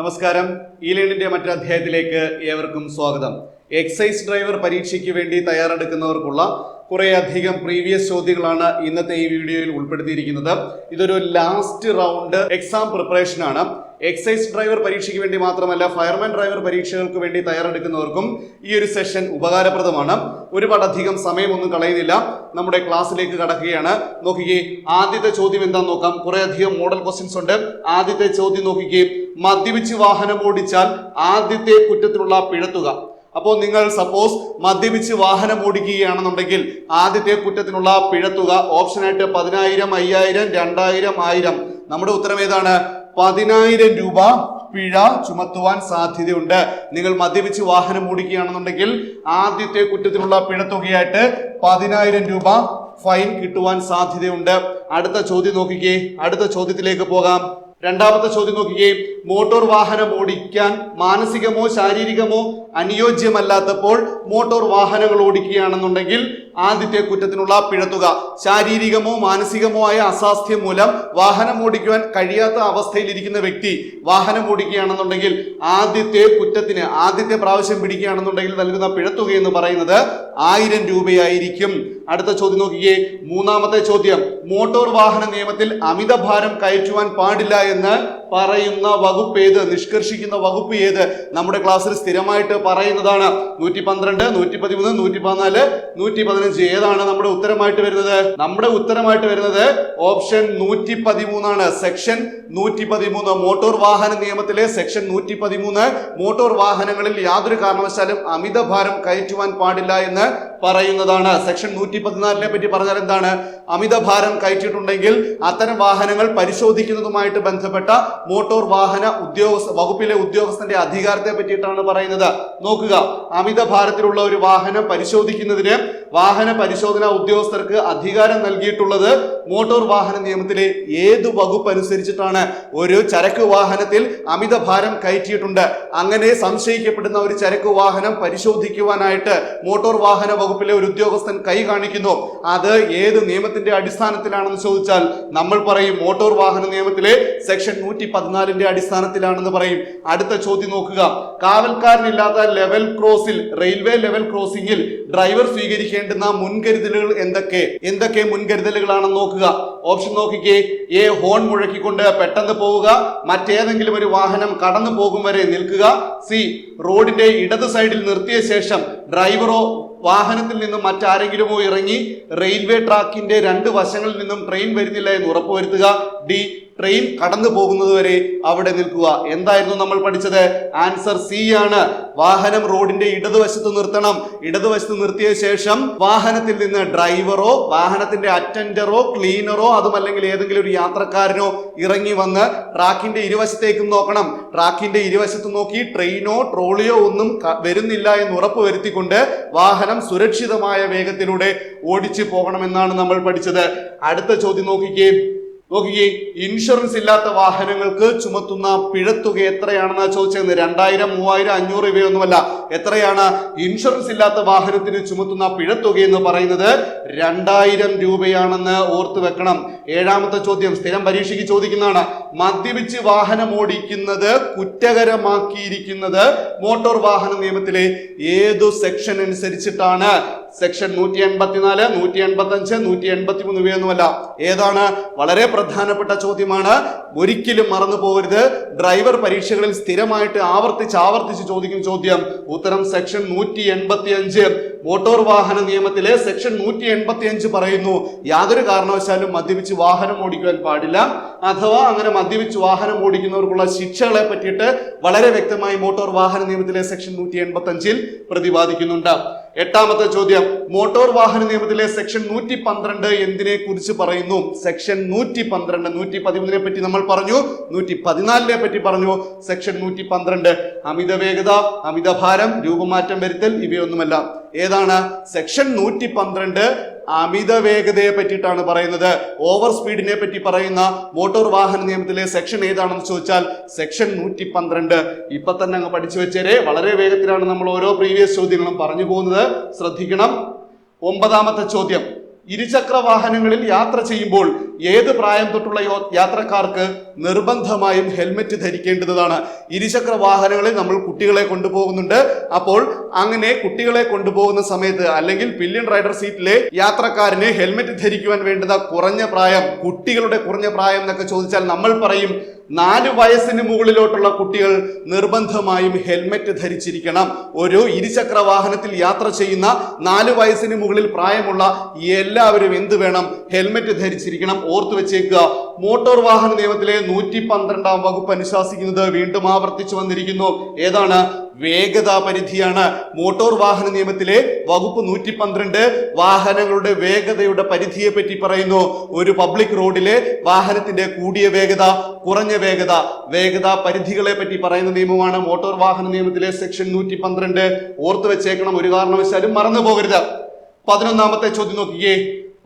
നമസ്കാരം. ഇ ലേണിന്റെ മറ്റൊരു അധ്യായത്തിലേക്ക് ഏവർക്കും സ്വാഗതം. എക്സൈസ് ഡ്രൈവർ പരീക്ഷയ്ക്ക് വേണ്ടി തയ്യാറെടുക്കുന്നവർക്കുള്ള കുറേയധികം പ്രീവിയസ് ചോദ്യങ്ങളാണ് ഇന്നത്തെ ഈ വീഡിയോയിൽ ഉൾപ്പെടുത്തിയിരിക്കുന്നത്. ഇതൊരു ലാസ്റ്റ് റൗണ്ട് എക്സാം പ്രിപ്പറേഷൻ ആണ്. എക്സൈസ് ഡ്രൈവർ പരീക്ഷയ്ക്ക് വേണ്ടി മാത്രമല്ല, ഫയർമാൻ ഡ്രൈവർ പരീക്ഷകൾക്ക് വേണ്ടി തയ്യാറെടുക്കുന്നവർക്കും ഈ ഒരു സെഷൻ ഉപകാരപ്രദമാണ്. ഒരുപാടധികം സമയമൊന്നും കളയുന്നില്ല, നമ്മുടെ ക്ലാസ്സിലേക്ക് കടക്കുകയാണ്. നോക്കിക്കേ, ആദ്യത്തെ ചോദ്യം എന്താണെന്ന് നോക്കാം. കുറേയധികം മോഡൽ ക്വസ്റ്റ്യൻസ് ഉണ്ട്. ആദ്യത്തെ ചോദ്യം നോക്കിക്കേ, മദ്യപിച്ച് വാഹനം ഓടിച്ചാൽ ആദ്യത്തെ കുറ്റത്തിനുള്ള പിഴത്തുക. അപ്പോൾ നിങ്ങൾ സപ്പോസ് മദ്യപിച്ച് വാഹനം ഓടിക്കുകയാണെന്നുണ്ടെങ്കിൽ ആദ്യത്തെ കുറ്റത്തിനുള്ള പിഴത്തുക ഓപ്ഷനായിട്ട് 10,000, 5,000, 2,000, 1000. നമ്മുടെ ഉത്തരം ഏതാണ്? 10,000 രൂപ പിഴ ചുമത്തുവാൻ സാധ്യതയുണ്ട്. നിങ്ങൾ മദ്യപിച്ച് വാഹനം ഓടിക്കുകയാണെന്നുണ്ടെങ്കിൽ ആദ്യത്തെ കുറ്റത്തിനുള്ള പിഴത്തുകയായിട്ട് 10,000 രൂപ ഫൈൻ കിട്ടുവാൻ സാധ്യതയുണ്ട്. അടുത്ത ചോദ്യം നോക്കിക്കേ, അടുത്ത ചോദ്യത്തിലേക്ക് പോകാം. രണ്ടാമത്തെ ചോദ്യം നോക്കിക്കേ, മോട്ടോർ വാഹനം ഓടിക്കാൻ മാനസികമോ ശാരീരികമോ അനുയോജ്യമല്ലാത്തപ്പോൾ മോട്ടോർ വാഹനങ്ങൾ ഓടിക്കുകയാണെന്നുണ്ടെങ്കിൽ ആദ്യത്തെ കുറ്റത്തിനുള്ള പിഴത്തുക. ശാരീരികമോ മാനസികമോ ആയ അസ്വാസ്ഥ്യം മൂലം വാഹനം ഓടിക്കുവാൻ കഴിയാത്ത അവസ്ഥയിലിരിക്കുന്ന വ്യക്തി വാഹനം ഓടിക്കുകയാണെന്നുണ്ടെങ്കിൽ ആദ്യത്തെ കുറ്റത്തിന് ആദ്യത്തെ പ്രാവശ്യം പിടിക്കുകയാണെന്നുണ്ടെങ്കിൽ നൽകുന്ന പിഴത്തുക എന്ന് പറയുന്നത് 1000 രൂപയായിരിക്കും. അടുത്ത ചോദ്യം നോക്കിക്കേ, മൂന്നാമത്തെ ചോദ്യം, മോട്ടോർ വാഹന നിയമത്തിൽ അമിതഭാരം കയറ്റുവാൻ പാടില്ല എന്ന് പറയുന്ന വകുപ്പ് ഏത്? നിഷ്കർഷിക്കുന്ന വകുപ്പ് ഏത്? നമ്മുടെ ക്ലാസ്സിൽ സ്ഥിരമായിട്ട് പറയുന്നതാണ്. 112, 113, 114, 115. ഏതാണ് നമ്മുടെ ഉത്തരമായിട്ട് വരുന്നത്? നമ്മുടെ ഉത്തരമായിട്ട് വരുന്നത് ഓപ്ഷൻ 113 ആണ്. സെക്ഷൻ 113 മോട്ടോർ വാഹന നിയമത്തിലെ സെക്ഷൻ 113 മോട്ടോർ വാഹനങ്ങളിൽ യാതൊരു കാരണവശാലും അമിതഭാരം കയറ്റുവാൻ പാടില്ല എന്ന് പറയുന്നതാണ്. സെക്ഷൻ 114 പറ്റി പറഞ്ഞാൽ എന്താണ്? അമിതഭാരം കയറ്റിയിട്ടുണ്ടെങ്കിൽ അത്തരം വാഹനങ്ങൾ പരിശോധിക്കുന്നതുമായിട്ട് ബന്ധപ്പെട്ട മോട്ടോർ വാഹന വകുപ്പിലെ ഉദ്യോഗസ്ഥന്റെ അധികാരത്തെ പറ്റിയിട്ടാണ് പറയുന്നത്. നോക്കുക, അമിതഭാരത്തിലുള്ള ഒരു വാഹനം പരിശോധിക്കുന്നതിന് വാഹന പരിശോധന ഉദ്യോഗസ്ഥർക്ക് അധികാരം നൽകിയിട്ടുള്ളത് മോട്ടോർ വാഹന നിയമത്തിലെ ഏത് വകുപ്പ് അനുസരിച്ചിട്ടാണ്? ഒരു ചരക്ക് വാഹനത്തിൽ അമിതഭാരം കയറ്റിയിട്ടുണ്ട്, അങ്ങനെ സംശയിക്കപ്പെടുന്ന ഒരു ചരക്ക് വാഹനം പരിശോധിക്കുവാനായിട്ട് മോട്ടോർ വാഹന വകുപ്പിലെ ഒരു ഉദ്യോഗസ്ഥൻ കൈ കാണിക്കുന്നു. അത് ഏത് നിയമത്തിന്റെ അടിസ്ഥാനത്തിലാണെന്ന് ചോദിച്ചാൽ നമ്മൾ പറയും മോട്ടോർ വാഹന നിയമത്തിലെ സെക്ഷൻ 114 അടിസ്ഥാനത്തിലാണെന്ന് പറയും. അടുത്ത ചോദ്യം നോക്കുക, കാവൽക്കാരനില്ലാത്ത ലെവൽ ക്രോസിൽ റെയിൽവേ ലെവൽ ക്രോസിംഗിൽ ഡ്രൈവർ സ്വീകരിക്കേണ്ടുന്ന മുൻകരുതലുകൾ എന്തൊക്കെ മുൻകരുതലുകളാണെന്ന് നോക്കുക. ഓപ്ഷൻ നോക്കിക്കേ, എ ഹോൺ മുഴക്കിക്കൊണ്ട് പെട്ടെന്ന് പോവുക, മറ്റേതെങ്കിലും ഒരു വാഹനം കടന്നു പോകും വരെ നിൽക്കുക. സി റോഡിന്റെ ഇടത് സൈഡിൽ നിർത്തിയ ശേഷം ഡ്രൈവറോ വാഹനത്തിൽ നിന്നും മറ്റാരെങ്കിലുമോ ഇറങ്ങി റെയിൽവേ ട്രാക്കിന്റെ 2 വശങ്ങളിൽ നിന്നും ട്രെയിൻ വരുന്നില്ല എന്ന് ഉറപ്പുവരുത്തുക. ഡി ട്രെയിൻ കടന്നു പോകുന്നതുവരെ അവിടെ നിൽക്കുക. എന്തായിരുന്നു നമ്മൾ പഠിച്ചത്? ആൻസർ സി ആണ്. വാഹനം റോഡിന്റെ ഇടതുവശത്ത് നിർത്തണം. ഇടതുവശത്ത് നിർത്തിയ ശേഷം വാഹനത്തിൽ നിന്ന് ഡ്രൈവറോ വാഹനത്തിന്റെ അറ്റൻഡറോ ക്ലീനറോ അതുമല്ലെങ്കിൽ ഏതെങ്കിലും ഒരു യാത്രക്കാരനോ ഇറങ്ങി വന്ന് ട്രാക്കിന്റെ ഇരുവശത്തേക്കും നോക്കണം. ട്രാക്കിന്റെ ഇരുവശത്ത് നോക്കി ട്രെയിനോ ട്രോളിയോ ഒന്നും വരുന്നില്ല എന്ന് ഉറപ്പ് വരുത്തിക്കൊണ്ട് വാഹനം സുരക്ഷിതമായ വേഗത്തിലൂടെ ഓടിച്ചു പോകണമെന്നാണ് നമ്മൾ പഠിച്ചത്. അടുത്ത ചോദ്യം നോക്കിക്കേ, ഇൻഷുറൻസ് ഇല്ലാത്ത വാഹനങ്ങൾക്ക് ചുമത്തുന്ന പിഴത്തുക എത്രയാണെന്ന് ചോദിച്ചത്. 2,000, 3,000, 500 ഇവയൊന്നുമല്ല. എത്രയാണ്? ഇൻഷുറൻസ് ഇല്ലാത്ത വാഹനത്തിന് ചുമത്തുന്ന പിഴത്തുക എന്ന് പറയുന്നത് 2,000 രൂപയാണെന്ന് ഓർത്തു വെക്കണം. ഏഴാമത്തെ ചോദ്യം സ്ഥിരം പരീക്ഷയ്ക്ക് ചോദിക്കുന്നതാണ്. മദ്യപിച്ച് വാഹനം ഓടിക്കുന്നത് കുറ്റകരമാക്കിയിരിക്കുന്നത് മോട്ടോർ വാഹന നിയമത്തിലെ ഏതു സെക്ഷൻ അനുസരിച്ചിട്ടാണ്? സെക്ഷൻ 184, 185, 183 ഇവയൊന്നുമല്ല. ഏതാണ്? വളരെ പ്രധാനപ്പെട്ട ചോദ്യമാണ്, ഒരിക്കലും മറന്നു പോകരുത്. ഡ്രൈവർ പരീക്ഷകളിൽ സ്ഥിരമായിട്ട് ആവർത്തിച്ച് ചോദിക്കുന്ന ചോദ്യം. ഉത്തരം സെക്ഷൻ 185. മോട്ടോർ വാഹന നിയമത്തിലെ സെക്ഷൻ 185 പറയുന്നു യാതൊരു കാരണവശാലും മദ്യപിച്ച് വാഹനം ഓടിക്കുവാൻ പാടില്ല. അഥവാ അങ്ങനെ മദ്യപിച്ച് വാഹനം ഓടിക്കുന്നവർക്കുള്ള ശിക്ഷകളെ പറ്റിയിട്ട് വളരെ വ്യക്തമായി മോട്ടോർ വാഹന നിയമത്തിലെ സെക്ഷൻ 185 പ്രതിപാദിക്കുന്നുണ്ട്. എട്ടാമത്തെ ചോദ്യം, മോട്ടോർ വാഹന നിയമത്തിലെ സെക്ഷൻ 112 എന്തിനെ കുറിച്ച് പറയുന്നു? സെക്ഷൻ 112. 113 പറ്റി നമ്മൾ പറഞ്ഞു, 114 പറ്റി പറഞ്ഞു. സെക്ഷൻ 112 അമിത വേഗത, അമിതഭാരം, രൂപമാറ്റം വരുത്തൽ ഇവയൊന്നുമല്ല. ഏതാണ്? സെക്ഷൻ 112 അമിത വേഗതയെ പറ്റിയിട്ടാണ് പറയുന്നത്. ഓവർ സ്പീഡിനെ പറ്റി പറയുന്ന മോട്ടോർ വാഹന നിയമത്തിലെ സെക്ഷൻ ഏതാണെന്ന് ചോദിച്ചാൽ സെക്ഷൻ 112. ഇപ്പൊ തന്നെ അങ്ങ് പഠിച്ചു വെച്ചേരെ. വളരെ വേഗത്തിലാണ് നമ്മൾ ഓരോ പ്രീവിയസ് ചോദ്യങ്ങളും പറഞ്ഞു പോകുന്നത്, ശ്രദ്ധിക്കണം. ഒമ്പതാമത്തെ ചോദ്യം, ഇരുചക്ര വാഹനങ്ങളിൽ യാത്ര ചെയ്യുമ്പോൾ ഏത് പ്രായം തൊട്ടുള്ള യാത്രക്കാർക്ക് നിർബന്ധമായും ഹെൽമെറ്റ് ധരിക്കേണ്ടതാണ്? ഇരുചക്ര വാഹനങ്ങളിൽ നമ്മൾ കുട്ടികളെ കൊണ്ടുപോകുന്നുണ്ട്. അപ്പോൾ അങ്ങനെ കുട്ടികളെ കൊണ്ടുപോകുന്ന സമയത്ത് അല്ലെങ്കിൽ പില്യൺ റൈഡർ സീറ്റിലെ യാത്രക്കാരന് ഹെൽമെറ്റ് ധരിക്കുവാൻ വേണ്ടുന്ന കുറഞ്ഞ പ്രായം, കുട്ടികളുടെ കുറഞ്ഞ പ്രായം എന്നൊക്കെ ചോദിച്ചാൽ നമ്മൾ പറയും 4 വയസ്സിന് മുകളിലോട്ടുള്ള കുട്ടികൾ നിർബന്ധമായും ഹെൽമെറ്റ് ധരിച്ചിരിക്കണം. ഒരു ഇരുചക്ര വാഹനത്തിൽ യാത്ര ചെയ്യുന്ന 4 വയസ്സിന് മുകളിൽ പ്രായമുള്ള എല്ലാവരും എന്ത് വേണം? ഹെൽമെറ്റ് ധരിച്ചിരിക്കണം. ഓർത്തു വെച്ചേക്കുക. മോട്ടോർ വാഹന നിയമത്തിലെ 112-ാം വകുപ്പ് അനുശാസിക്കുന്നത് വീണ്ടും ആവർത്തിച്ചു വന്നിരിക്കുന്നു. ഏതാണ്? വേഗതാ പരിധിയാണ്. മോട്ടോർ വാഹന നിയമത്തിലെ വകുപ്പ് 112 വാഹനങ്ങളുടെ വേഗതയുടെ പരിധിയെ പറ്റി പറയുന്നു. ഒരു പബ്ലിക് റോഡിലെ വാഹനത്തിന്റെ കൂടിയ വേഗത, കുറഞ്ഞ വേഗതാ പരിധികളെ പറ്റി പറയുന്ന നിയമമാണ് മോട്ടോർ വാഹന നിയമത്തിലെ സെക്ഷൻ 112. ഓർത്തു വെച്ചേക്കണം, ഒരു കാരണവശാലും മറന്നു പോകരുത്. 11ാമത്തെ ചോദ്യം നോക്കിയേ.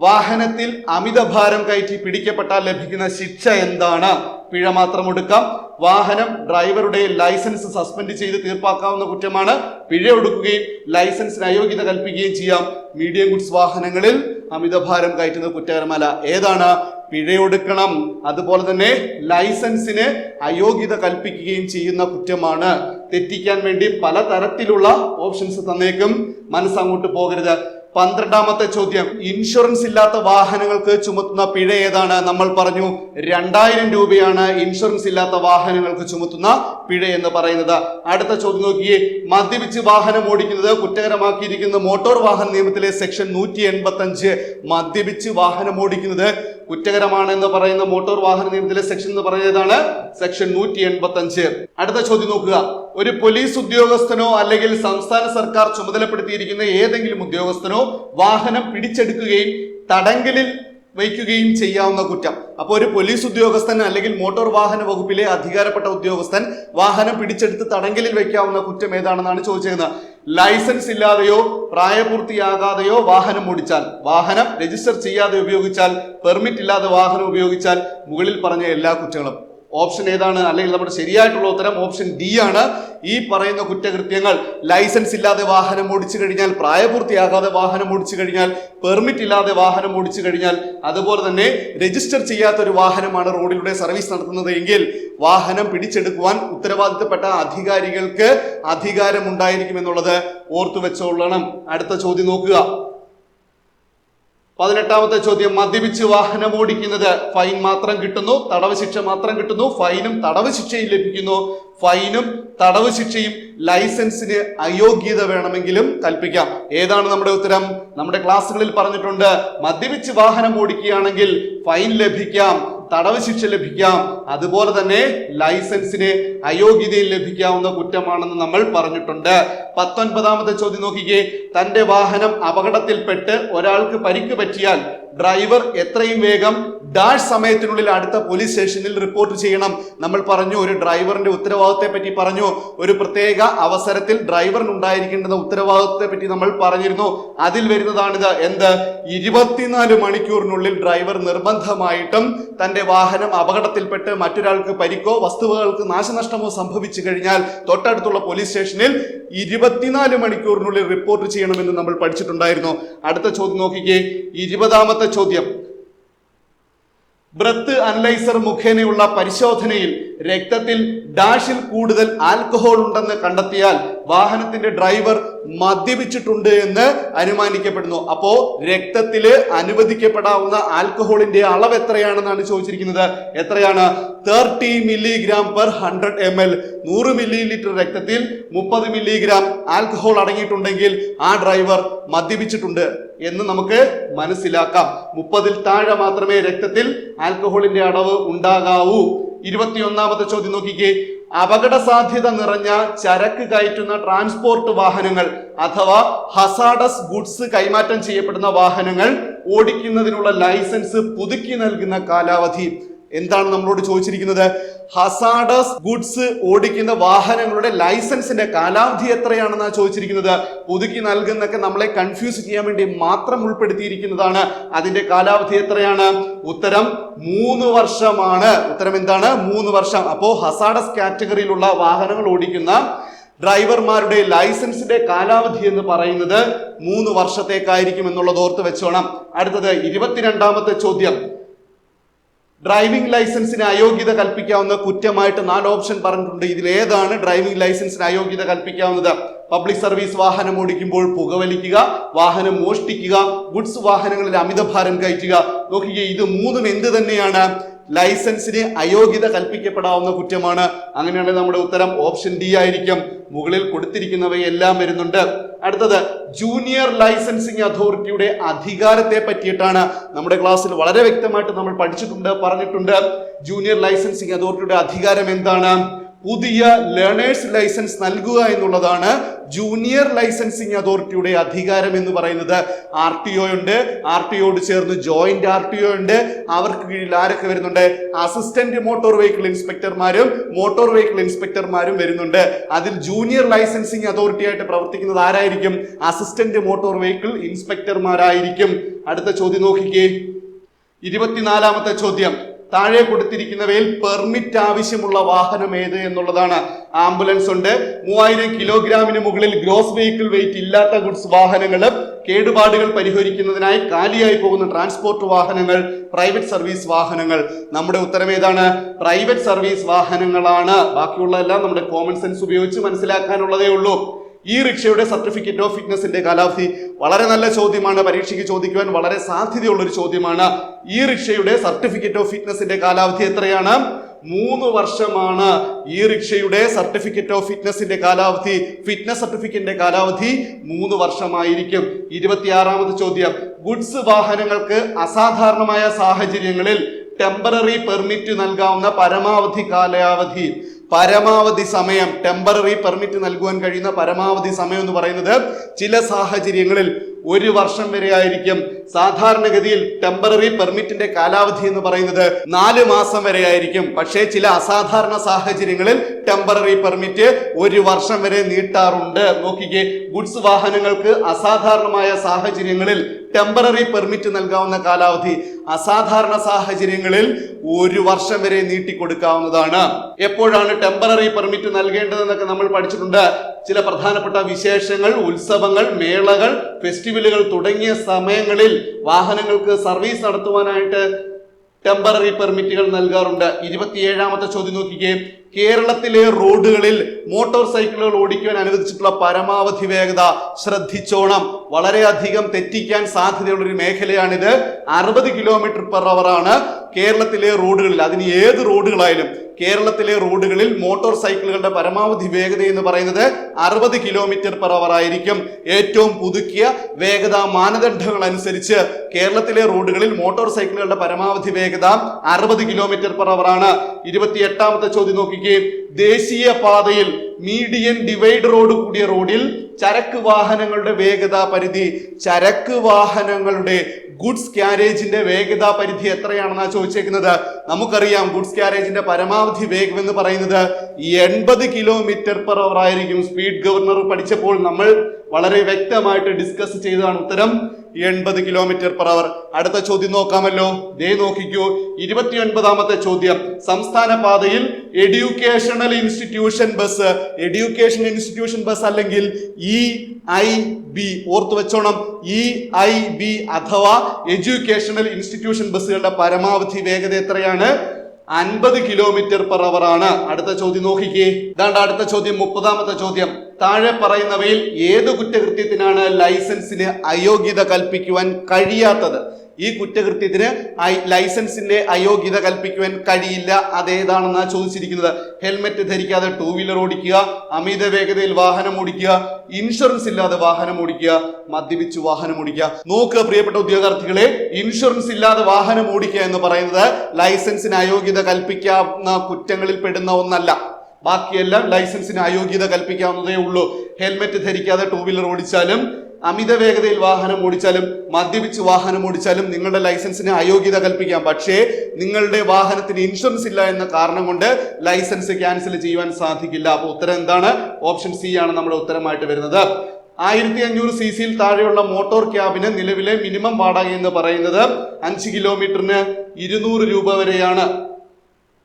വാഹനത്തിൽ അമിതഭാരം കയറ്റി പിടിക്കപ്പെട്ടാൽ ലഭിക്കുന്ന ശിക്ഷ എന്താണ്? പിഴ മാത്രം ഒടുക്കാം. വാഹനം ഡ്രൈവറുടെ ലൈസൻസ് സസ്പെൻഡ് ചെയ്ത് തീർപ്പാക്കാവുന്ന കുറ്റമാണ്. പിഴ ഒടുക്കുകയും ലൈസൻസിന് അയോഗ്യത കൽപ്പിക്കുകയും ചെയ്യാം. മീഡിയം ഗുഡ്സ് വാഹനങ്ങളിൽ അമിതഭാരം കയറ്റുന്നത് കുറ്റകരമല്ല. ഏതാണ്? പിഴയൊടുക്കണം. അതുപോലെ തന്നെ ലൈസൻസിന് അയോഗ്യത കൽപ്പിക്കുകയും ചെയ്യുന്ന കുറ്റമാണ്. തെറ്റിക്കാൻ വേണ്ടി പലതരത്തിലുള്ള ഓപ്ഷൻസ് തന്നേക്കും, മനസ്സങ്ങോട്ട് പോകരുത്. 12ാമത്തെ ചോദ്യം. ഇൻഷുറൻസ് ഇല്ലാത്ത വാഹനങ്ങൾക്ക് ചുമത്തുന്ന പിഴ ഏതാണ്? നമ്മൾ പറഞ്ഞു 2000 രൂപയാണ് ഇൻഷുറൻസ് ഇല്ലാത്ത വാഹനങ്ങൾക്ക് ചുമത്തുന്ന പിഴ എന്ന് പറയുന്നത്. അടുത്ത ചോദ്യം നോക്കിയേ. മദ്യപിച്ച് വാഹനം ഓടിക്കുന്നത് കുറ്റകരമാക്കിയിരിക്കുന്ന മോട്ടോർ വാഹന നിയമത്തിലെ സെക്ഷൻ 185. മദ്യപിച്ച് വാഹനം ഓടിക്കുന്നത് കുറ്റകരമാണ് എന്ന് പറയുന്ന മോട്ടോർ വാഹന നിയമത്തിലെ സെക്ഷൻ എന്ന് പറയുന്നതാണ് സെക്ഷൻ 185. അടുത്ത ചോദ്യം നോക്കുക. ഒരു പോലീസ് ഉദ്യോഗസ്ഥനോ അല്ലെങ്കിൽ സംസ്ഥാന സർക്കാർ ചുമതലപ്പെടുത്തിയിരിക്കുന്ന ഏതെങ്കിലും ഉദ്യോഗസ്ഥനോ വാഹനം പിടിച്ചെടുക്കുകയും തടങ്കലിൽ വയ്ക്കുകയും ചെയ്യാവുന്ന കുറ്റം. അപ്പോൾ ഒരു പോലീസ് ഉദ്യോഗസ്ഥൻ അല്ലെങ്കിൽ മോട്ടോർ വാഹന വകുപ്പിലെ അധികാരപ്പെട്ട ഉദ്യോഗസ്ഥൻ വാഹനം പിടിച്ചെടുത്ത് തടങ്കലിൽ വയ്ക്കാവുന്ന കുറ്റം ഏതാണെന്നാണ് ചോദിച്ചിരുന്നത്. ലൈസൻസ് ഇല്ലാതെയോ പ്രായപൂർത്തിയാകാതെയോ വാഹനം ഓടിച്ചാൽ, വാഹനം രജിസ്റ്റർ ചെയ്യാതെ ഉപയോഗിച്ചാൽ, പെർമിറ്റ് ഇല്ലാതെ വാഹനം ഉപയോഗിച്ചാൽ, മുകളിൽ പറഞ്ഞ എല്ലാ കുറ്റങ്ങളും. ഓപ്ഷൻ ഏതാണ്? അല്ലെങ്കിൽ നമ്മുടെ ശരിയായിട്ടുള്ള ഉത്തരം ഓപ്ഷൻ ഡി ആണ്. ഈ പറയുന്ന കുറ്റകൃത്യങ്ങൾ ലൈസൻസ് ഇല്ലാതെ വാഹനം ഓടിച്ചു കഴിഞ്ഞാൽ, പ്രായപൂർത്തിയാകാതെ വാഹനം ഓടിച്ചു കഴിഞ്ഞാൽ, പെർമിറ്റ് ഇല്ലാതെ വാഹനം ഓടിച്ചു കഴിഞ്ഞാൽ, അതുപോലെ തന്നെ രജിസ്റ്റർ ചെയ്യാത്ത ഒരു വാഹനമാണ് റോഡിലൂടെ സർവീസ് നടത്തുന്നത് എങ്കിൽ വാഹനം പിടിച്ചെടുക്കുവാൻ ഉത്തരവാദിത്തപ്പെട്ട അധികാരികൾക്ക് അധികാരമുണ്ടായിരിക്കുമെന്നുള്ളത് ഓർത്തു വെച്ചോളണം. അടുത്ത ചോദ്യം നോക്കുക. 18ാമത്തെ ചോദ്യം. മദ്യപിച്ച് വാഹനം ഓടിക്കുന്നത് ഫൈൻ മാത്രം കിട്ടുന്നു, തടവ് ശിക്ഷ മാത്രം കിട്ടുന്നു, ഫൈനും തടവ് ശിക്ഷയും ലഭിക്കുന്നു. ഫൈനും തടവ് ശിക്ഷയും ലൈസൻസിന് അയോഗ്യത വേണമെങ്കിലും കൽപ്പിക്കാം. ഏതാണ് നമ്മുടെ ഉത്തരം? നമ്മുടെ ക്ലാസ്സുകളിൽ പറഞ്ഞിട്ടുണ്ട്. മദ്യപിച്ച് വാഹനം ഓടിക്കുകയാണെങ്കിൽ ഫൈൻ ലഭിക്കാം, തടവ് ശിക്ഷ ലഭിക്കാം, അതുപോലെ തന്നെ ലൈസൻസിന് അയോഗ്യതയിൽ ലഭിക്കാവുന്ന കുറ്റമാണെന്ന് നമ്മൾ പറഞ്ഞിട്ടുണ്ട്. 19ാമത്തെ ചോദ്യം നോക്കിക്കേ. തന്റെ വാഹനം അപകടത്തിൽപ്പെട്ട് ഒരാൾക്ക് പരിക്ക് പറ്റിയാൽ ഡ്രൈവർ എത്രയും വേഗം ഡാഷ് സമയത്തിനുള്ളിൽ അടുത്ത പോലീസ് സ്റ്റേഷനിൽ റിപ്പോർട്ട് ചെയ്യണം. നമ്മൾ പറഞ്ഞു, ഒരു ഡ്രൈവറിന്റെ ഉത്തരവാദിത്തത്തെ പറ്റി പറഞ്ഞു. ഒരു പ്രത്യേക അവസരത്തിൽ ഡ്രൈവറിന് ഉണ്ടായിരിക്കേണ്ടുന്ന ഉത്തരവാദിത്തത്തെ പറ്റി നമ്മൾ പറഞ്ഞിരുന്നു. അതിൽ വരുന്നതാണിത്. എന്ത്? 24 മണിക്കൂറിനുള്ളിൽ ഡ്രൈവർ നിർബന്ധമായിട്ടും തന്റെ വാഹനം അപകടത്തിൽപ്പെട്ട് മറ്റൊരാൾക്ക് പരിക്കോ വസ്തുവകൾക്ക് നാശനഷ്ടമോ സംഭവിച്ചു കഴിഞ്ഞാൽ തൊട്ടടുത്തുള്ള പോലീസ് സ്റ്റേഷനിൽ 24 മണിക്കൂറിനുള്ളിൽ റിപ്പോർട്ട് ചെയ്യണമെന്ന് നമ്മൾ പഠിച്ചിട്ടുണ്ടായിരുന്നു. അടുത്ത ചോദ്യം നോക്കിക്കേ. 20ാമത്തെ ചോദ്യം. ബ്രത്ത് അനലൈസർ മുഖേനയുള്ള പരിശോധനയിൽ രക്തത്തിൽ ഡാഷിൽ കൂടുതൽ ആൽക്കഹോൾ ഉണ്ടെന്ന് കണ്ടെത്തിയാൽ വാഹനത്തിന്റെ ഡ്രൈവർ മദ്യപിച്ചിട്ടുണ്ട് എന്ന് അനുമാനിക്കപ്പെടുന്നു. അപ്പോ രക്തത്തില് അനുവദിക്കപ്പെടാവുന്ന ആൽക്കഹോളിന്റെ അളവ് എത്രയാണെന്നാണ് ചോദിച്ചിരിക്കുന്നത്. എത്രയാണ്? 30 മില്ലിഗ്രാം പെർ 100 ml. 100 മില്ലി രക്തത്തിൽ 30 മില്ലിഗ്രാം ആൽക്കഹോൾ അടങ്ങിയിട്ടുണ്ടെങ്കിൽ ആ ഡ്രൈവർ മദ്യപിച്ചിട്ടുണ്ട് എന്ന് നമുക്ക് മനസ്സിലാക്കാം. 30-ൽ താഴെ മാത്രമേ രക്തത്തിൽ ആൽക്കഹോളിന്റെ അളവ് ഉണ്ടാകാവൂ. 21ാമത്തെ ചോദ്യം നോക്കിക്കേ. അപകട സാധ്യത നിറഞ്ഞ ചരക്ക് കയറ്റുന്ന ട്രാൻസ്പോർട്ട് വാഹനങ്ങൾ അഥവാ ഹസാഡസ് ഗുഡ്സ് കൈമാറ്റം ചെയ്യപ്പെടുന്ന വാഹനങ്ങൾ ഓടിക്കുന്നതിനുള്ള ലൈസൻസ് പുതുക്കി നൽകുന്ന കാലാവധി എന്താണ് നമ്മളോട് ചോദിച്ചിരിക്കുന്നത്? ഹസാഡസ് ഗുഡ്സ് ഓടിക്കുന്ന വാഹനങ്ങളുടെ ലൈസൻസിന്റെ കാലാവധി എത്രയാണെന്നാണ് ചോദിച്ചിരിക്കുന്നത്. പുതുക്കി നൽകുന്നൊക്കെ നമ്മളെ കൺഫ്യൂസ് ചെയ്യാൻ വേണ്ടി മാത്രം ഉൾപ്പെടുത്തിയിരിക്കുന്നതാണ്. അതിന്റെ കാലാവധി എത്രയാണ്? ഉത്തരം 3 വർഷമാണ്. ഉത്തരം എന്താണ്? 3 വർഷം. അപ്പോ ഹസാഡസ് കാറ്റഗറിയിലുള്ള വാഹനങ്ങൾ ഓടിക്കുന്ന ഡ്രൈവർമാരുടെ ലൈസൻസിന്റെ കാലാവധി എന്ന് പറയുന്നത് 3 വർഷത്തേക്കായിരിക്കും എന്നുള്ളത് ഓർത്ത് വെച്ചോണം. അടുത്തത് 22ാമത്തെ ചോദ്യം. ഡ്രൈവിംഗ് ലൈസൻസിന് അയോഗ്യത കൽപ്പിക്കാവുന്ന കുറ്റമായിട്ട് 4 ഓപ്ഷൻ പറഞ്ഞിട്ടുണ്ട്. ഇതിൽ ഏതാണ് ഡ്രൈവിംഗ് ലൈസൻസിന് അയോഗ്യത കൽപ്പിക്കാവുന്നത്? പബ്ലിക് സർവീസ് വാഹനം ഓടിക്കുമ്പോൾ പുകവലിക്കുക, വാഹനം മോഷ്ടിക്കുക, ഗുഡ്സ് വാഹനങ്ങളിൽ അമിതഭാരം കയറ്റുക. നോക്കിക്കേ, ഇത് മൂന്നും എന്ത് തന്നെയാണ്? ലൈസൻസിന് അയോഗ്യത കൽപ്പിക്കപ്പെടാവുന്ന കുറ്റമാണ്. അങ്ങനെയാണെങ്കിൽ നമ്മുടെ ഉത്തരം ഓപ്ഷൻ ഡി ആയിരിക്കും. മുകളിൽ കൊടുത്തിരിക്കുന്നവയെല്ലാം വരുന്നുണ്ട്. അടുത്തത് ജൂനിയർ ലൈസൻസിങ് അതോറിറ്റിയുടെ അധികാരത്തെ പറ്റിയിട്ടാണ്. നമ്മുടെ ക്ലാസ്സിൽ വളരെ വ്യക്തമായിട്ട് നമ്മൾ പഠിച്ചിട്ടുണ്ട്, പറഞ്ഞിട്ടുണ്ട്. ജൂനിയർ ലൈസൻസിങ് അതോറിറ്റിയുടെ അധികാരം എന്താണ്? പുതിയ ലേണേഴ്സ് ലൈസൻസ് നൽകുക എന്നുള്ളതാണ് ജൂനിയർ ലൈസൻസിങ് അതോറിറ്റിയുടെ അധികാരം എന്ന് പറയുന്നത്. RTO ഉണ്ട്, RTOയോട് ചേർന്ന് ജോയിന്റ് RTO ഉണ്ട്. അവർക്ക് കീഴിൽ ആരൊക്കെ വരുന്നുണ്ട്? അസിസ്റ്റന്റ് മോട്ടോർ വെഹിക്കിൾ ഇൻസ്പെക്ടർമാരും മോട്ടോർ വെഹിക്കിൾ ഇൻസ്പെക്ടർമാരും വരുന്നുണ്ട്. അതിൽ ജൂനിയർ ലൈസൻസിങ് അതോറിറ്റി ആയിട്ട് പ്രവർത്തിക്കുന്നത് ആരായിരിക്കും? അസിസ്റ്റന്റ് മോട്ടോർ വെഹിക്കിൾ ഇൻസ്പെക്ടർമാരായിരിക്കും. അടുത്ത ചോദ്യം നോക്കിക്കേ, 24ാമത്തെ ചോദ്യം. താഴെ കൊടുത്തിരിക്കുന്നവയിൽ പെർമിറ്റ് ആവശ്യമുള്ള വാഹനം ഏത് എന്നുള്ളതാണ്. ആംബുലൻസ് ഉണ്ട്, 3000 കിലോഗ്രാമിന് മുകളിൽ ഗ്രോസ് വെഹിക്കിൾ വെയിറ്റ് ഇല്ലാത്ത ഗുഡ്സ് വാഹനങ്ങൾ, കേടുപാടുകൾ പരിഹരിക്കുന്നതിനായി കാലിയായി പോകുന്ന ട്രാൻസ്പോർട്ട് വാഹനങ്ങൾ, പ്രൈവറ്റ് സർവീസ് വാഹനങ്ങൾ. നമ്മുടെ ഉത്തരം ഏതാണ്? പ്രൈവറ്റ് സർവീസ് വാഹനങ്ങളാണ്. ബാക്കിയുള്ളതെല്ലാം നമ്മുടെ കോമൺ സെൻസ് ഉപയോഗിച്ച് മനസ്സിലാക്കാനുള്ളതേ ഉള്ളൂ. ഈ റിക്ഷയുടെ സർട്ടിഫിക്കറ്റ് ഓഫ് ഫിറ്റ്നസിന്റെ കാലാവധി വളരെ നല്ല ചോദ്യമാണ്. പരീക്ഷയ്ക്ക് ചോദിക്കുവാൻ വളരെ സാധ്യതയുള്ള ഒരു ചോദ്യമാണ്. ഈ റിക്ഷയുടെ സർട്ടിഫിക്കറ്റ് ഓഫ് ഫിറ്റ്നസിന്റെ കാലാവധി എത്രയാണ്? 3 വർഷമാണ്. ഈ റിക്ഷയുടെ സർട്ടിഫിക്കറ്റ് ഓഫ് ഫിറ്റ്നസിന്റെ കാലാവധി, ഫിറ്റ്നസ് സർട്ടിഫിക്കറ്റിന്റെ കാലാവധി 3 വർഷമായിരിക്കും. 26ാമത്തെ ചോദ്യം. ഗുഡ്സ് വാഹനങ്ങൾക്ക് അസാധാരണമായ സാഹചര്യങ്ങളിൽ ടെമ്പററി പെർമിറ്റ് നൽകാവുന്ന പരമാവധി കാലാവധി, പരമാവധി സമയം, ടെമ്പററി പെർമിറ്റ് നൽകുവാൻ കഴിയുന്ന പരമാവധി സമയം എന്ന് പറയുന്നത് ചില സാഹചര്യങ്ങളിൽ 1 വർഷം വരെ ആയിരിക്കും. സാധാരണഗതിയിൽ ടെമ്പററി പെർമിറ്റിന്റെ കാലാവധി എന്ന് പറയുന്നത് 4 മാസം വരെ ആയിരിക്കും. പക്ഷേ ചില അസാധാരണ സാഹചര്യങ്ങളിൽ ടെമ്പററി പെർമിറ്റ് 1 വർഷം വരെ നീട്ടാറുണ്ട്. നോക്കിക്കേ, ഗുഡ്സ് വാഹനങ്ങൾക്ക് അസാധാരണമായ സാഹചര്യങ്ങളിൽ ടെമ്പററി പെർമിറ്റ് നൽകാവുന്ന കാലാവധി അസാധാരണ സാഹചര്യങ്ങളിൽ 1 വർഷം വരെ നീട്ടിക്കൊടുക്കാവുന്നതാണ്. എപ്പോഴാണ് ടെമ്പററി പെർമിറ്റ് നൽകേണ്ടതെന്നൊക്കെ നമ്മൾ പഠിച്ചിട്ടുണ്ട്. ചില പ്രധാനപ്പെട്ട വിശേഷങ്ങൾ, ഉത്സവങ്ങൾ, മേളകൾ, ഫെസ്റ്റിവലുകൾ തുടങ്ങിയ സമയങ്ങളിൽ വാഹനങ്ങൾക്ക് സർവീസ് നടത്തുവാനായിട്ട് ടെമ്പററി പെർമിറ്റുകൾ നൽകാറുണ്ട്. 27ാമത്തെ ചോദ്യം നോക്കിക്കേ. കേരളത്തിലെ റോഡുകളിൽ മോട്ടോർ സൈക്കിളുകൾ ഓടിക്കുവാൻ അനുവദിച്ചിട്ടുള്ള പരമാവധി വേഗത ശ്രദ്ധിച്ചോണം. വളരെയധികം തെറ്റിക്കാൻ സാധ്യതയുള്ള ഒരു മേഖലയാണിത്. 60 km/h ആണ് കേരളത്തിലെ റോഡുകളിൽ. അതിന് ഏത് റോഡുകളായാലും കേരളത്തിലെ റോഡുകളിൽ മോട്ടോർ സൈക്കിളുകളുടെ പരമാവധി വേഗത എന്ന് പറയുന്നത് 60 km/h ആയിരിക്കും. ഏറ്റവും പുതുക്കിയ വേഗതാ മാനദണ്ഡങ്ങൾ അനുസരിച്ച് കേരളത്തിലെ റോഡുകളിൽ മോട്ടോർ സൈക്കിളുകളുടെ പരമാവധി വേഗത 60 km/h ആണ്. 28ാമത്തെ ചോദ്യം നോക്കിക്കേ. ദേശീയ പാതയിൽ മീഡിയൻ ഡിവൈഡറോട് കൂടിയ റോഡിൽ ചരക്ക് വാഹനങ്ങളുടെ വേഗതാ പരിധി, ചരക്ക് വാഹനങ്ങളുടെ ഗുഡ്സ് ക്യാരേജിന്റെ വേഗതാ പരിധി എത്രയാണെന്നാണ് ചോദിച്ചേക്കുന്നത്. നമുക്കറിയാം ഗുഡ്സ് ക്യാരേജിന്റെ പരമാവധി വേഗം എന്ന് പറയുന്നത് 80 km/h ആയിരിക്കും. സ്പീഡ് ഗവർണർ പഠിച്ചപ്പോൾ നമ്മൾ വളരെ വ്യക്തമായിട്ട് ഡിസ്കസ് ചെയ്തതാണ്. ഉത്തരം 80 km/h. അടുത്ത ചോദ്യം നോക്കാമല്ലോ. ദേ നോക്കിക്കൂ, 29ാമത്തെ ചോദ്യം. സംസ്ഥാന പാതയിൽ educational institution bus, educational institution bus അല്ലെങ്കിൽ EIB ഓർത്തു വെച്ചോണം. EIB അഥവാ എഡ്യൂക്കേഷണൽ ഇൻസ്റ്റിറ്റ്യൂഷൻ ബസ്സുകളുടെ പരമാവധി വേഗത എത്രയാണ്? 50 km/h ആണ്. അടുത്ത ചോദ്യം നോക്കിക്കേ. ഇതാണ്ട് അടുത്ത ചോദ്യം, 30ാമത്തെ ചോദ്യം. താഴെ പറയുന്നവയിൽ ഏത് കുറ്റകൃത്യത്തിനാണ് ലൈസൻസിന് അയോഗ്യത കൽപ്പിക്കുവാൻ കഴിയാത്തത്? ഈ കുറ്റകൃത്യത്തിന് ലൈസൻസിന്റെ അയോഗ്യത കൽപ്പിക്കുവാൻ കഴിയില്ല. അതേതാണെന്നാണ് ചോദിച്ചിരിക്കുന്നത്. ഹെൽമെറ്റ് ധരിക്കാതെ 2 വീലർ ഓടിക്കുക, അമിത വേഗതയിൽ വാഹനം ഓടിക്കുക, ഇൻഷുറൻസ് ഇല്ലാതെ വാഹനം ഓടിക്കുക, മദ്യപിച്ച് വാഹനം ഓടിക്കുക. നോക്കുക പ്രിയപ്പെട്ട ഉദ്യോഗാർത്ഥികളെ, ഇൻഷുറൻസ് ഇല്ലാതെ വാഹനം ഓടിക്കുക എന്ന് പറയുന്നത് ലൈസൻസിന് അയോഗ്യത കൽപ്പിക്കാവുന്ന കുറ്റങ്ങളിൽ പെടുന്ന ഒന്നല്ല. ബാക്കിയെല്ലാം ലൈസൻസിന് അയോഗ്യത കൽപ്പിക്കാവുന്നതേ ഉള്ളൂ. ഹെൽമെറ്റ് ധരിക്കാതെ 2 വീലർ ഓടിച്ചാലും, അമിത വേഗതയിൽ വാഹനം ഓടിച്ചാലും, മദ്യപിച്ച് വാഹനം ഓടിച്ചാലും നിങ്ങളുടെ ലൈസൻസിന് അയോഗ്യത കൽപ്പിക്കാം. പക്ഷേ നിങ്ങളുടെ വാഹനത്തിന് ഇൻഷുറൻസ് ഇല്ല എന്ന കാരണം കൊണ്ട് ലൈസൻസ് ക്യാൻസൽ ചെയ്യുവാൻ സാധിക്കില്ല. അപ്പോൾ ഉത്തരം എന്താണ്? ഓപ്ഷൻ സി ആണ് നമ്മുടെ ഉത്തരമായിട്ട് വരുന്നത്. 1500 cc താഴെയുള്ള മോട്ടോർ ക്യാബിന് നിലവിലെ മിനിമം വാടക എന്ന് പറയുന്നത് 5 കിലോമീറ്ററിന് 200 രൂപ വരെയാണ്.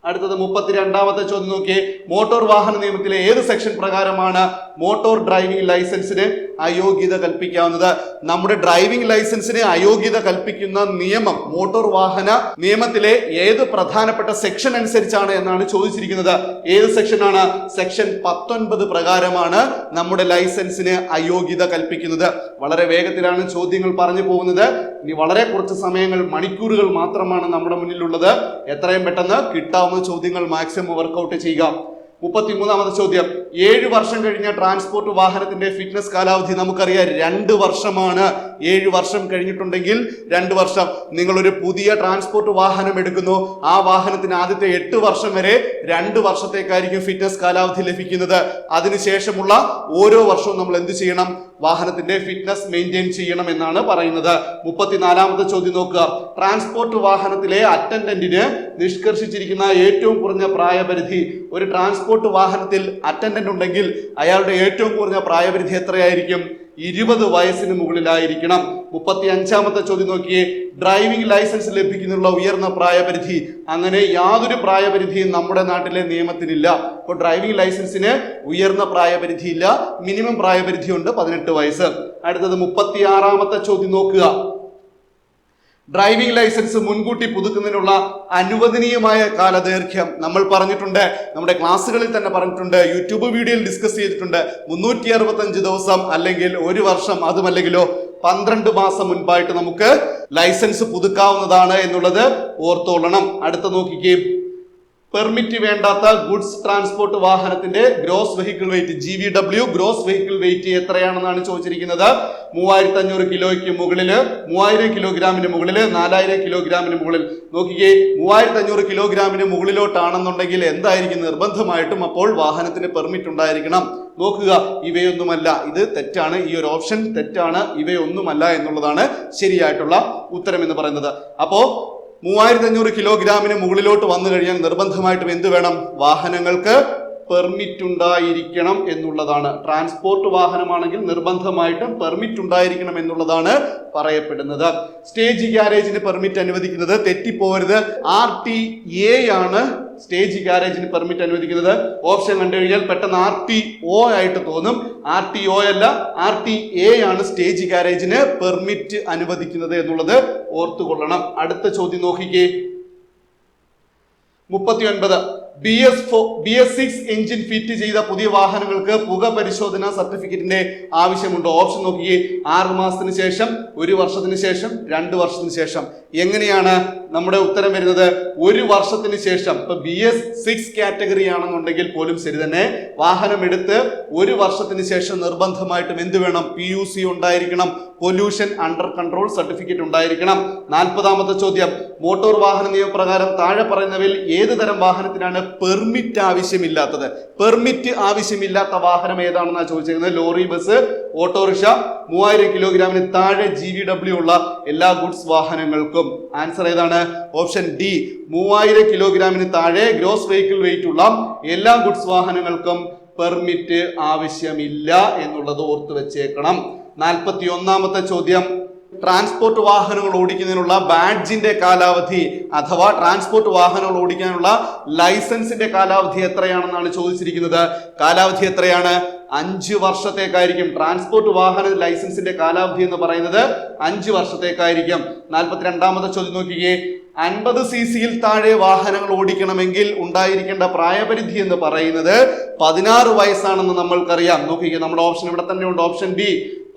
അടുത്തത് 32ാമത്തെ ചോദ്യം നോക്കിയേ. മോട്ടോർ വാഹന നിയമത്തിലെ ഏത് സെക്ഷൻ പ്രകാരമാണ് മോട്ടോർ ഡ്രൈവിംഗ് ലൈസൻസിന് അയോഗ്യത കൽപ്പിക്കാവുന്നത്? നമ്മുടെ ഡ്രൈവിംഗ് ലൈസൻസിന് അയോഗ്യത കൽപ്പിക്കുന്ന നിയമം മോട്ടോർ വാഹന നിയമത്തിലെ ഏത് പ്രധാനപ്പെട്ട സെക്ഷൻ അനുസരിച്ചാണ് എന്നാണ് ചോദിച്ചിരിക്കുന്നത്. ഏത് സെക്ഷനാണ്? സെക്ഷൻ 19 പ്രകാരമാണ് നമ്മുടെ ലൈസൻസിന് അയോഗ്യത കൽപ്പിക്കുന്നത്. വളരെ വേഗത്തിലാണ് ചോദ്യങ്ങൾ പറഞ്ഞു പോകുന്നത്. ഇനി വളരെ കുറച്ച് സമയങ്ങൾ, മണിക്കൂറുകൾ മാത്രമാണ് നമ്മുടെ മുന്നിലുള്ളത്. എത്രയും പെട്ടെന്ന് കിട്ടാവുന്ന ചോദ്യങ്ങൾ മാക്സിമം വർക്കൗട്ട് ചെയ്യുക. 33ാമത്തെ ചോദ്യം. 7 വർഷം കഴിഞ്ഞ ട്രാൻസ്പോർട്ട് വാഹനത്തിന്റെ ഫിറ്റ്നസ് കാലാവധി നമുക്കറിയാം 2 വർഷമാണ്. 7 വർഷം കഴിഞ്ഞിട്ടുണ്ടെങ്കിൽ 2 വർഷം. നിങ്ങൾ ഒരു പുതിയ ട്രാൻസ്പോർട്ട് വാഹനം എടുക്കുന്നു, ആ വാഹനത്തിന് ആദ്യത്തെ 8 വർഷം വരെ 2 വർഷത്തേക്കായിരിക്കും ഫിറ്റ്നസ് കാലാവധി ലഭിക്കുന്നത്. അതിനുശേഷമുള്ള ഓരോ വർഷവും നമ്മൾ എന്ത് ചെയ്യണം? വാഹനത്തിന്റെ ഫിറ്റ്നസ് മെയിൻറ്റെയിൻ ചെയ്യണം എന്നാണ് പറയുന്നത്. 34ാമത്തെ ചോദ്യം നോക്കുക. ട്രാൻസ്പോർട്ട് വാഹനത്തിലെ അറ്റൻഡന്റിന് നിഷ്കർഷിച്ചിരിക്കുന്ന ഏറ്റവും കുറഞ്ഞ പ്രായപരിധി. ഒരു ട്രാൻസ്പോർട്ട് വാഹനത്തിൽ അറ്റൻഡന്റ് ഉണ്ടെങ്കിൽ അയാളുടെ ഏറ്റവും കുറഞ്ഞ പ്രായപരിധി എത്രയായിരിക്കും? 20 വയസ്സിന് മുകളിലായിരിക്കണം. 35ാമത്തെ ചോദ്യം നോക്കിയേ. ഡ്രൈവിംഗ് ലൈസൻസ് ലഭിക്കുന്നതിനുള്ള ഉയർന്ന പ്രായപരിധി. അങ്ങനെ യാതൊരു പ്രായപരിധിയും നമ്മുടെ നാട്ടിലെ നിയമത്തിനില്ല. അപ്പോൾ ഡ്രൈവിംഗ് ലൈസൻസിന് ഉയർന്ന പ്രായപരിധി ഇല്ല, മിനിമം പ്രായപരിധി ഉണ്ട്, 18 വയസ്സ്. അടുത്തത് 36ാമത്തെ ചോദ്യം നോക്കുക. ഡ്രൈവിംഗ് ലൈസൻസ് മുൻകൂട്ടി പുതുക്കുന്നതിനുള്ള അനുവദനീയമായ കാലദൈർഘ്യം നമ്മൾ പറഞ്ഞിട്ടുണ്ട്, നമ്മുടെ ക്ലാസ്സുകളിൽ തന്നെ പറഞ്ഞിട്ടുണ്ട്, യൂട്യൂബ് വീഡിയോയിൽ ഡിസ്കസ് ചെയ്തിട്ടുണ്ട്. 365 ദിവസം അല്ലെങ്കിൽ 1 വർഷം, അതുമല്ലെങ്കിലോ 12 മാസം മുൻപായിട്ട് നമുക്ക് ലൈസൻസ് പുതുക്കാവുന്നതാണ് എന്നുള്ളത് ഓർത്തോളണം. അടുത്ത നോക്കിക്കേ. പെർമിറ്റ് വേണ്ടാത്ത ഗുഡ്സ് ട്രാൻസ്പോർട്ട് വാഹനത്തിന്റെ gross vehicle weight, GVW gross vehicle weight എത്രയാണെന്നാണ് ചോദിച്ചിരിക്കുന്നത്. 3500 കിലോയ്ക്ക് മുകളില്, 3000 കിലോഗ്രാമിന് മുകളില്, 4000 കിലോഗ്രാമിന് മുകളിൽ. നോക്കിക്കേ, 3500 കിലോഗ്രാമിന് മുകളിലോട്ടാണെന്നുണ്ടെങ്കിൽ എന്തായിരിക്കും? നിർബന്ധമായിട്ടും അപ്പോൾ വാഹനത്തിന് പെർമിറ്റ് ഉണ്ടായിരിക്കണം. നോക്കുക, ഇവയൊന്നുമല്ല, ഇത് തെറ്റാണ്, ഈ ഒരു ഓപ്ഷൻ തെറ്റാണ്, ഇവയൊന്നുമല്ല എന്നുള്ളതാണ് ശരിയായിട്ടുള്ള ഉത്തരം എന്ന് പറയുന്നത്. അപ്പോ 3500 കിലോഗ്രാമിന് മുകളിലോട്ട് വന്നു കഴിഞ്ഞാൽ നിർബന്ധമായിട്ടും എന്ത് വേണം? വാഹനങ്ങൾക്ക് പെർമിറ്റ് ഉണ്ടായിരിക്കണം എന്നുള്ളതാണ്. ട്രാൻസ്പോർട്ട് വാഹനമാണെങ്കിൽ നിർബന്ധമായിട്ടും പെർമിറ്റ് ഉണ്ടായിരിക്കണം എന്നുള്ളതാണ് പറയപ്പെടുന്നത്. സ്റ്റേജ് ഗ്യാരേജിന് പെർമിറ്റ് അനുവദിക്കുന്നത്, തെറ്റിപ്പോകരുത്, RTA ആണ് സ്റ്റേജ് ഗ്യാരേജിന് പെർമിറ്റ് അനുവദിക്കുന്നത്. ഓപ്ഷൻ കണ്ടു കഴിഞ്ഞാൽ പെട്ടെന്ന് RTO ആയിട്ട് തോന്നും. RTO അല്ല, RTA ആണ് സ്റ്റേജ് ഗ്യാരേജിന് പെർമിറ്റ് അനുവദിക്കുന്നത് എന്നുള്ളത് ഓർത്തുകൊള്ളണം. അടുത്ത ചോദ്യം നോക്കിക്കേ. 39. BS6 എഞ്ചിൻ ഫിറ്റ് ചെയ്ത പുതിയ വാഹനങ്ങൾക്ക് പുക പരിശോധന സർട്ടിഫിക്കറ്റിന്റെ ആവശ്യമുണ്ടോ? ഓപ്ഷൻ നോക്കിയേ. 6 മാസത്തിന് ശേഷം, 1 വർഷത്തിന് ശേഷം, 2 വർഷത്തിന് ശേഷം. എങ്ങനെയാണ് നമ്മുടെ ഉത്തരം വരുന്നത്? 1 വർഷത്തിന് ശേഷം. ഇപ്പൊ BS6 കാറ്റഗറി ആണെന്നുണ്ടെങ്കിൽ പോലും ശരി തന്നെ, വാഹനം എടുത്ത് 1 വർഷത്തിന് ശേഷം നിർബന്ധമായിട്ടും എന്ത് വേണം? PUC ഉണ്ടായിരിക്കണം, പൊല്യൂഷൻ അണ്ടർ കൺട്രോൾ സർട്ടിഫിക്കറ്റ് ഉണ്ടായിരിക്കണം. 40ാമത്തെ ചോദ്യം. മോട്ടോർ വാഹന നിയമപ്രകാരം താഴെ പറയുന്നവയിൽ ഏത് തരം വാഹനത്തിനാണ് പെർമിറ്റ് ആവശ്യമില്ലാത്തത്? പെർമിറ്റ് ആവശ്യമില്ലാത്ത വാഹനം ഏതാണെന്നാണ് ചോദിച്ചിരിക്കുന്നത്. ലോറി, ബസ്, ഓട്ടോറിക്ഷ, 3000 കിലോഗ്രാമിന് താഴെ GVW ഉള്ള എല്ലാ ഗുഡ്സ് വാഹനങ്ങൾക്കും. ആൻസർ ഏതാണ്? Option D. 3000 കിലോഗ്രാമിന് താഴെ ഗ്രോസ് വെഹിക്കിൾ വെയിറ്റ് ഉള്ള എല്ലാ ഗുഡ്സ് വാഹനങ്ങൾക്കും പെർമിറ്റ് ആവശ്യമില്ല എന്നുള്ളത് ഓർത്തു വെച്ചേക്കണം. 41ാമത്തെ ചോദ്യം. ട്രാൻസ്പോർട്ട് വാഹനങ്ങൾ ഓടിക്കുന്നതിനുള്ള ബാഡ്ജിന്റെ കാലാവധി അഥവാ ട്രാൻസ്പോർട്ട് വാഹനങ്ങൾ ഓടിക്കാനുള്ള ലൈസൻസിന്റെ കാലാവധി എത്രയാണെന്നാണ് ചോദിച്ചിരിക്കുന്നത്. കാലാവധി എത്രയാണ്? 5 വർഷത്തേക്കായിരിക്കും. ട്രാൻസ്പോർട്ട് വാഹന ലൈസൻസിന്റെ കാലാവധി എന്ന് പറയുന്നത് 5 വർഷത്തേക്കായിരിക്കും. 42ാമത്തെ ചോദ്യം നോക്കിയേ. 50 cc താഴെ വാഹനങ്ങൾ ഓടിക്കണമെങ്കിൽ ഉണ്ടായിരിക്കേണ്ട പ്രായപരിധി എന്ന് പറയുന്നത് 16 വയസ്സാണെന്ന് നമ്മൾക്കറിയാം. നോക്കിക്കേ, നമ്മുടെ ഓപ്ഷൻ ഇവിടെ തന്നെ ഉണ്ട്, ഓപ്ഷൻ ബി.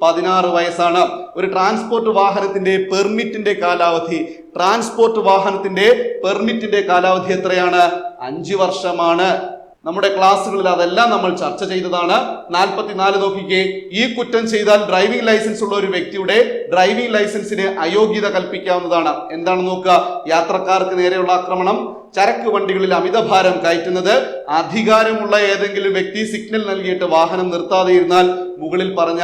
16 വയസ്സാണ്. ഒരു ട്രാൻസ്പോർട്ട് വാഹനത്തിന്റെ പെർമിറ്റിന്റെ കാലാവധി, ട്രാൻസ്പോർട്ട് വാഹനത്തിന്റെ പെർമിറ്റിന്റെ കാലാവധി എത്രയാണ്? 5 വർഷമാണ്. നമ്മുടെ ക്ലാസ്സുകളിൽ അതെല്ലാം നമ്മൾ ചർച്ച ചെയ്തതാണ്. 44 നോക്കിക്കേ. ഈ കുറ്റം ചെയ്താൽ ഡ്രൈവിംഗ് ലൈസൻസ് ഉള്ള ഒരു വ്യക്തിയുടെ ഡ്രൈവിംഗ് ലൈസൻസിന് അയോഗ്യത കൽപ്പിക്കാവുന്നതാണ്. എന്താണ് നോക്കുക? യാത്രക്കാർക്ക് നേരെയുള്ള ആക്രമണം, ചരക്ക് വണ്ടികളിൽ അമിതഭാരം കയറ്റുന്നത്, അധികാരമുള്ള ഏതെങ്കിലും വ്യക്തി സിഗ്നൽ നൽകിയിട്ട് വാഹനം നിർത്താതെ ഇരുന്നാൽ, മുകളിൽ പറഞ്ഞ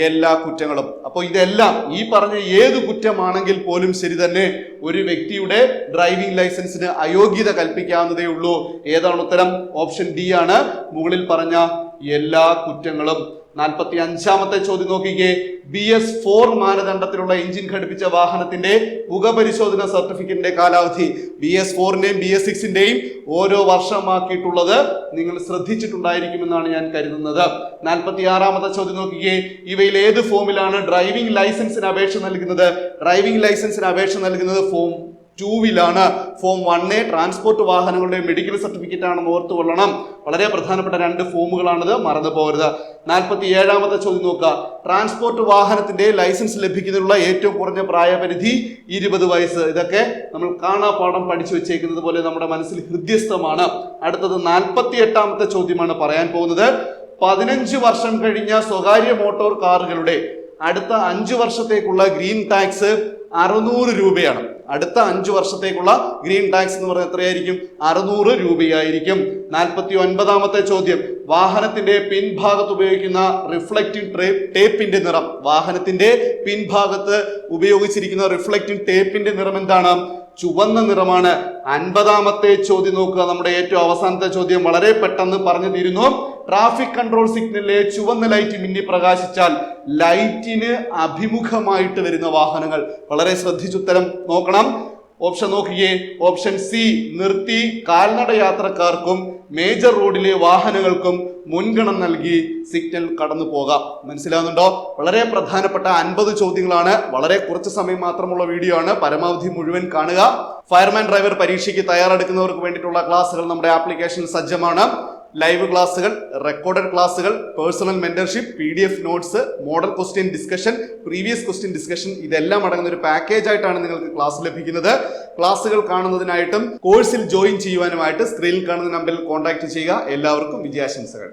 എല്ലാ കുറ്റങ്ങളും. അപ്പോൾ ഇതെല്ലാം ഈ പറഞ്ഞ ഏത് കുറ്റമാണെങ്കിൽ പോലും ശരി തന്നെ ഒരു വ്യക്തിയുടെ ഡ്രൈവിംഗ് ലൈസൻസിന് അയോഗ്യത കൽപ്പിക്കാവുന്നതേ ഉള്ളൂ. ഏതാണ് ഉത്തരം? ഓപ്ഷൻ ഡി ആണ്. മുകളിൽ പറഞ്ഞ എല്ലാ കുറ്റങ്ങളും. 45-ാമത്തെ ചോദ്യം നോക്കിക്കേ. BS4 മാനദണ്ഡത്തിലുള്ള എഞ്ചിൻ ഘടിപ്പിച്ച വാഹനത്തിന്റെ പുകപരിശോധന സർട്ടിഫിക്കറ്റിന്റെ കാലാവധി BS4ന്റെയും BS6ന്റെയും ഓരോ വർഷമാക്കിയിട്ടുള്ളത് നിങ്ങൾ ശ്രദ്ധിച്ചിട്ടുണ്ടായിരിക്കുമെന്നാണ് ഞാൻ കരുതുന്നത്. 46-ാമത്തെ ചോദ്യം നോക്കിക്കേ. ഇവയിൽ ഏത് ഫോമിലാണ് ഡ്രൈവിംഗ് ലൈസൻസിന് അപേക്ഷ നൽകുന്നത്? ഡ്രൈവിംഗ് ലൈസൻസിന് അപേക്ഷ നൽകുന്നത് ഫോം 2-വിലാണ്. ഫോം 1A ട്രാൻസ്പോർട്ട് വാഹനങ്ങളുടെ മെഡിക്കൽ സർട്ടിഫിക്കറ്റ് ആണെന്ന് ഓർത്തുകൊള്ളണം. വളരെ പ്രധാനപ്പെട്ട 2 ഫോമുകളാണിത്, മറന്നു പോകരുത്. 47-ാമത്തെ ചോദ്യം നോക്കുക. ട്രാൻസ്പോർട്ട് വാഹനത്തിന്റെ ലൈസൻസ് ലഭിക്കുന്നതിനുള്ള ഏറ്റവും കുറഞ്ഞ പ്രായപരിധി 20 വയസ്സ്. ഇതൊക്കെ നമ്മൾ കാണാപ്പാഠം പഠിച്ചു വെച്ചേക്കുന്നത് പോലെ നമ്മുടെ മനസ്സിൽ ഹൃദ്യസ്ഥമാണ്. അടുത്തത് 48-ാമത്തെ ചോദ്യമാണ് പറയാൻ പോകുന്നത്. 15 വർഷം കഴിഞ്ഞ സ്വകാര്യ മോട്ടോർ കാറുകളുടെ അടുത്ത 5 വർഷത്തേക്കുള്ള ഗ്രീൻ ടാക്സ് 600 രൂപയാണ്. അടുത്ത 5 വർഷത്തേക്കുള്ള ഗ്രീൻ ടാക്സ് എന്ന് പറയുന്നത് എത്രയായിരിക്കും? 600 രൂപയായിരിക്കും. 49-ാമത്തെ ചോദ്യം. വാഹനത്തിന്റെ പിൻഭാഗത്ത് ഉപയോഗിക്കുന്ന റിഫ്ലക്റ്റിംഗ് ടേപ്പിന്റെ നിറം. വാഹനത്തിന്റെ പിൻഭാഗത്ത് ഉപയോഗിച്ചിരിക്കുന്ന റിഫ്ലക്റ്റിംഗ് ടേപ്പിന്റെ നിറം എന്താണ്? ചുവന്ന നിറമാണ്. 50-ാമത്തെ ചോദ്യം നോക്കുക. നമ്മുടെ ഏറ്റവും അവസാനത്തെ ചോദ്യം വളരെ പെട്ടെന്ന് പറഞ്ഞു തീരുന്നു. ട്രാഫിക് കൺട്രോൾ സിഗ്നലിലെ ചുവന്ന ലൈറ്റ് മിന്നി പ്രകാശിച്ചാൽ ലൈറ്റിന് അഭിമുഖമായിട്ട് വരുന്ന വാഹനങ്ങൾ. വളരെ ശ്രദ്ധിച്ചുത്തരം നോക്കണം. ഓപ്ഷൻ നോക്കിയേ. ഓപ്ഷൻ സി, നിർത്തി കാൽനട യാത്രക്കാർക്കും മേജർ റോഡിലെ വാഹനങ്ങൾക്കും മുൻഗണന നൽകി സിഗ്നൽ കടന്നു പോകാം. മനസ്സിലാവുന്നുണ്ടോ? വളരെ പ്രധാനപ്പെട്ട 50 ചോദ്യങ്ങളാണ്. വളരെ കുറച്ച് സമയം മാത്രമുള്ള വീഡിയോ ആണ്. പരമാവധി മുഴുവൻ കാണുക. ഫയർമാൻ ഡ്രൈവർ പരീക്ഷയ്ക്ക് തയ്യാറെടുക്കുന്നവർക്ക് വേണ്ടിയിട്ടുള്ള ക്ലാസ്സുകൾ നമ്മുടെ ആപ്ലിക്കേഷൻ സജ്ജമാണ്. ലൈവ് ക്ലാസ്സുകൾ, റെക്കോർഡഡ് ക്ലാസ്സുകൾ, personal mentorship, PDF notes, model question discussion, previous question discussion, ഇതെല്ലാം അടങ്ങുന്ന ഒരു പാക്കേജ് ആയിട്ടാണ് നിങ്ങൾക്ക് ക്ലാസ് ലഭിക്കുന്നത്. ക്ലാസ്സുകൾ കാണുന്നതിനായിട്ടും കോഴ്സിൽ ജോയിൻ ചെയ്യുവാനുമായിട്ട് സ്ക്രീനിൽ കാണുന്ന നമ്പറിൽ കോൺടാക്ട് ചെയ്യുക. എല്ലാവർക്കും വിജയാശംസകൾ.